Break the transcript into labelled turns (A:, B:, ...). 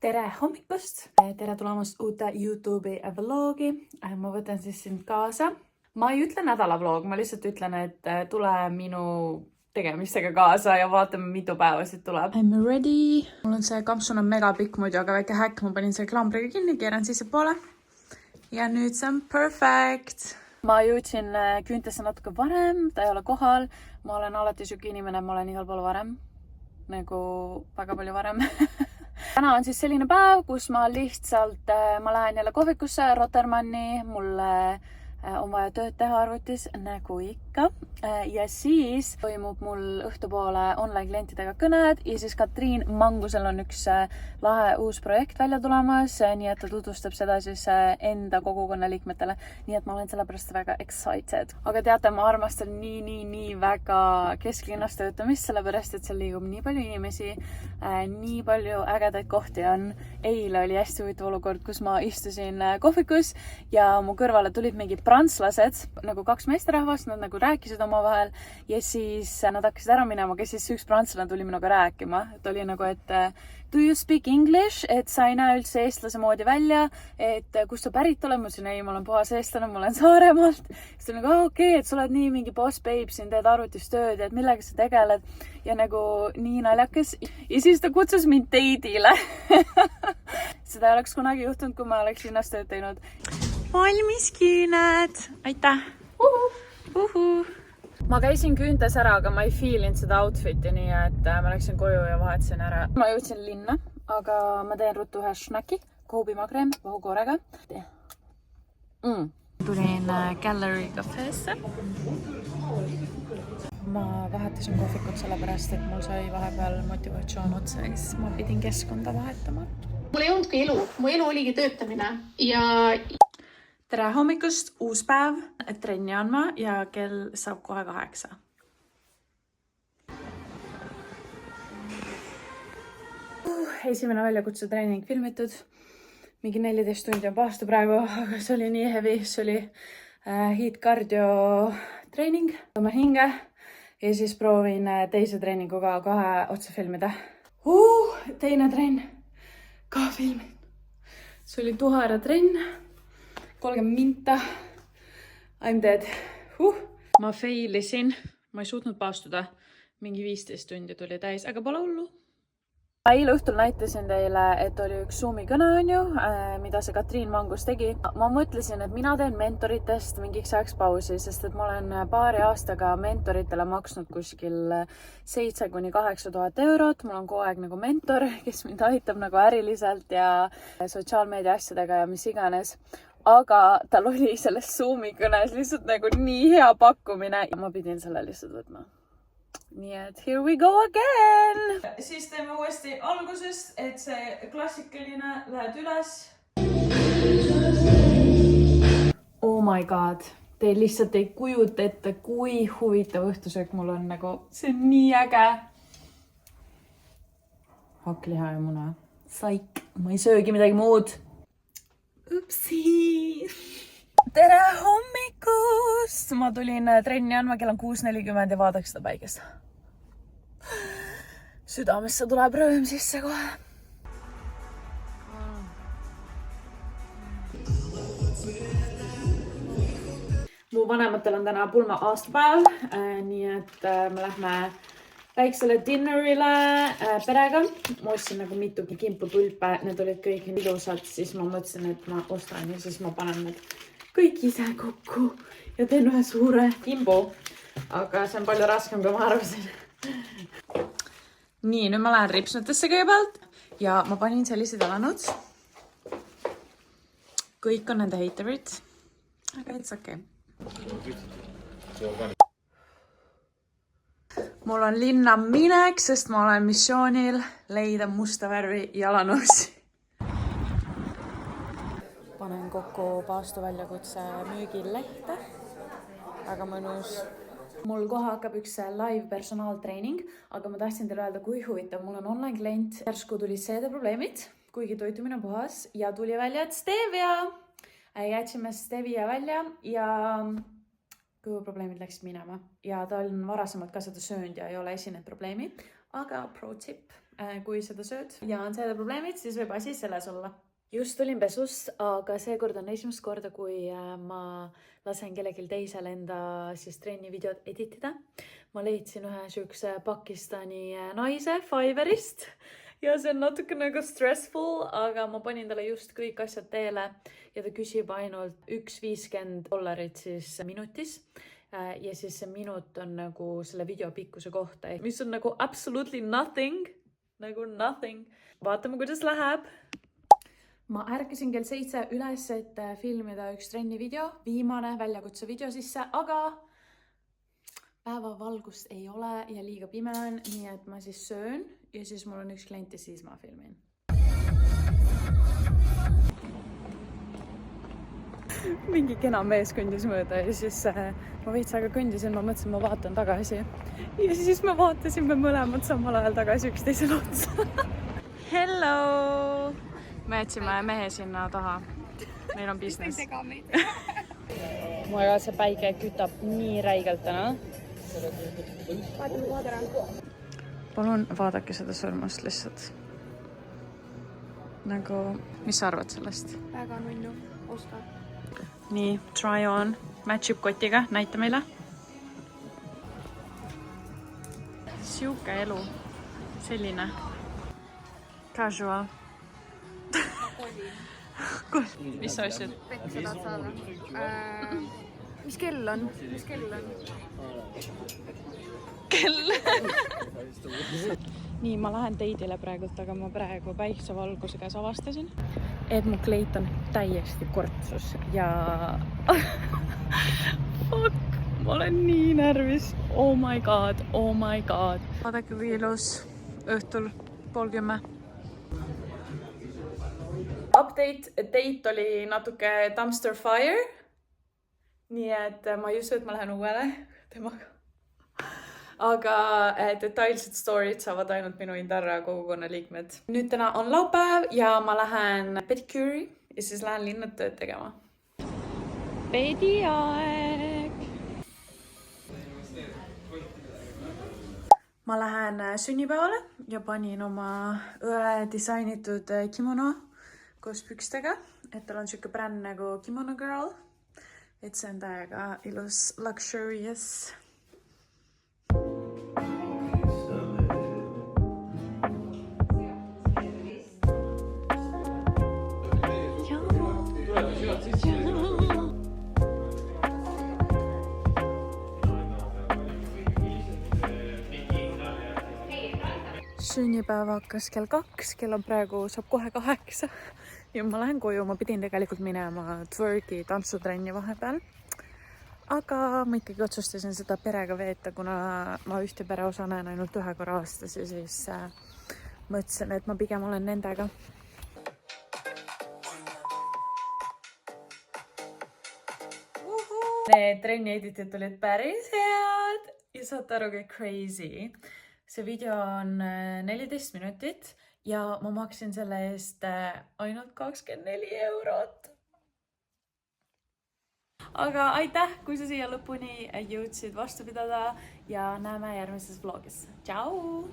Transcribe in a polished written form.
A: Tere hommikust! Tere tulemast uute YouTube'i vlogi. Ma võtan siis sind kaasa. Ma ei ütle nädalavlog, ma lihtsalt ütlen, et tule minu tegemistega kaasa ja vaatame, mitu päeva siit tuleb. I'm ready. Mul on see kampsun on mega pikk muidu, aga väike häkk. Ma panin selle klambriga kinni, keeran sisse poole. Ja nüüd see on perfect. Ma jõudsin küüntesse natuke varem, ta ei ole kohal. Ma olen alati siuke inimene, ma olen igal pool varem. Nagu väga palju varem. Täna on siis selline päev, kus ma lihtsalt, ma lähen jälle kohvikusse Rotermanni, mulle on vaja tööd teha arvutis nagu ikka ja siis toimub mul õhtupoole online klientidega kõned ja siis Katriin Mangusel on üks lahe uus projekt välja tulemas, nii et ta tutvustab seda siis enda kogukonna liikmetele, nii et ma olen sellepärast väga excited. Aga teate, ma armastan nii väga kesklinnas töötamist, sellepärast et seal liigub nii palju inimesi, nii palju ägedaid kohti on. Eile oli hästi huvitav olukord, kus ma istusin kohvikus ja mu kõrvale tulid mingi prantslased, nagu kaks meesterahvast, nad nagu rääkisid omavahel ja siis nad hakkasid ära minema, kes siis üks prantslane tuli minuga rääkima. Et oli nagu, et do you speak English? Et sa ei näe üldse eestlase moodi välja, et kust sa pärit oled? Ma ütlesin, ei, ma olen puhas eestlane, ma olen Saaremaalt. Siis ta nagu, okei, et sa oled nii mingi boss babe, siin teed arvutistööd ja et millega sa tegeled ja nagu nii naljakas. Ja siis ta kutsus mind date'ile. Seda ei oleks kunagi juhtunud, kui ma oleks linnas tööd teinud. Valmis küüned! Aitäh! Ma käisin küüntes ära, aga ma ei feelinud seda outfiti, nii et ma läksin koju ja vahetasin ära. Ma jõudsin linna, aga ma teen ruttu ühe šnäki, kohupimakreem, vahukoorega. Tulin Gallery Cafeesse. Ma vahetasin kohvikut sellepärast, et mul sai vahepeal motivatsioon otsa ja siis ma pidin keskkonda vahetama.
B: Mul ei olnudki elu, mu elu oligi töötamine ja...
A: Tere hommikust, uus päev, trenni andma ja kell saab kohe 8. Esimene väljakutse treening filmitud. Mingi 14 tundi on paastu praegu, aga see oli nii heavy. See oli heat cardio treening. Tõmba hinge ja siis proovin teise treeninguga kohe otsa filmida. Teine trenn ka filmin. See oli tuhara trenn. 30 minta. I'm dead. Ma failisin. Ma ei suutnud paastuda. Mingi 15 tundi tuli täis, aga pole hullu. Eile õhtul näitasin teile, et oli üks Zoomi kõne, mida see Katriin Mangus tegi. Ma mõtlesin, et mina teen mentoritest mingiks ajaks pausi, sest et ma olen paari aastaga mentoritele maksnud kuskil 7,000–8,000 eurot. Mul on kogu aeg nagu mentor, kes mind aitab nagu äriliselt ja sotsiaalmeedia asjadega ja mis iganes. Aga tal oli selles Zoomi kõnes lihtsalt nagu nii hea pakkumine ja ma pidin selle lihtsalt võtma. Nii et here we go again! Siis teeme uuesti algusest, et see klassikaline lähed üles. Oh my god! Te lihtsalt ei kujuta ette, kui huvitav õhtusöök mul on nagu. See on nii äge! Hakkliha ja muna. Saik! Ma ei söögi midagi muud. Upsi! Tere hommikust! Ma tulin trenni andma, kell on 6:40 ja vaadaks seda päikest. Südamesse tuleb rõõm sisse kohe. Mu vanematel on täna pulma aastapäev, nii et me lähme väiksele dinnerile perega. Ma ostsin nagu mitu kimpu pulpe, need olid kõik ilusad, siis ma mõtlesin, et ma ostan ja siis ma panen need kõik ise kokku ja teen ühe suure kimbu. Aga see on palju raskem, kui ma arvasin. Nii, nüüd ma lähen ripsnutesse kõigepealt ja ma panin sellised jalanõud. Kõik on nende haterid, aga it's okay. Mul on linna minek, sest ma olen missioonil leida musta värvi jalanõusi. Panen kokku paastu väljakutse müügilehte. Väga mõnus. Mul kohe hakkab üks live personaaltreening, aga ma tahtsin teile öelda, kui huvitav. Mul on online klient. Järsku tuli seedeprobleemid, kuigi toitumine on puhas ja tuli välja, et stevia. Jätsime stevia välja ja kõhuprobleemid läksid minema. Ja ta on varasemalt ka seda söönud ja ei ole esinenud probleemi. Aga pro tip, kui seda sööd ja on seda probleemid, siis võib asi selles olla. Just tulin pesust, aga seekord on esimest korda, kui ma lasen kellelgi teisel enda siis trenni videot editida. Ma leidsin ühe siukse Pakistani naise Fiverrist ja see on natuke nagu stressful, aga ma panin talle just kõik asjad teele ja ta küsib ainult $1.50 siis minutis. Ja siis see minut on nagu selle video pikkuse kohta, mis on nagu absolutely nothing. Nagu nothing. Vaatame, kuidas läheb. Ma ärkasin kell 7 üles, et filmida üks trenni video, viimane väljakutse video sisse, aga päevavalgust ei ole ja liiga pime on, nii et ma siis söön ja siis mul on üks klient ja siis ma filmin. Mingi kena mees kõndis mööda ja siis ma veits aega kõndisin, ma mõtlesin, ma vaatan tagasi. Ja siis me vaatasime mõlemad samal ajal tagasi üksteisele otsa. Hello! Me jätsime mehe sinna taha. Meil on business. Muiga see päike kütab nii räigelt täna. Palun vaadake seda sõrmust lihtsalt. Nagu, mis sa arvad sellest?
C: Väga nunnu, oska.
A: Nii, try on. Matchib kotiga, näita meile. Siuke elu. Selline. Casual. Mis sa asjad?
C: Peksa tahad saada. Mis kell on?
A: Kell. Nii, ma lähen teidile praegult, aga ma praegu päiksevalguse käes avastasin, et mu kleit on täiesti kortsus ja fuck, ma olen nii närvis. Oh my god. Vaadake, kui ilus õhtul 9:30. Update, date oli natuke dumpster fire. Nii et ma ei usu, et ma lähen uuele temaga. Aga detailsed story'd saavad ainult minu Indarra kogukonna liikmed. Nüüd täna on laupäev ja ma lähen pedicuri ja siis lähen linnad tööd tegema. Pediaeg! Ma lähen sünnipäevale ja panin oma õe disainitud kimono koos pükstega, et tal on siuke bränd nagu Kimono Girl. Et see on täiega ilus luxurious. Sünnipäev hakkas kell 2, kell on praegu, saab kohe 8 ja ma lähen koju, ma pidin tegelikult minema twerki tantsutrenni vahepeal. Aga ma ikkagi otsustasin seda perega veeta, kuna ma ühte pereosa näen ainult 1 korra aastas ja siis mõtlesin, et ma pigem olen nendega. Need trenni editid olid päris head ja saate aru, kui crazy. See video on 14 minutit ja ma maksin selle eest ainult 24 €. Aga aitäh, kui sa siia lõpuni jõudsid vastu pidada ja näeme järgmises vlogis. Tšau!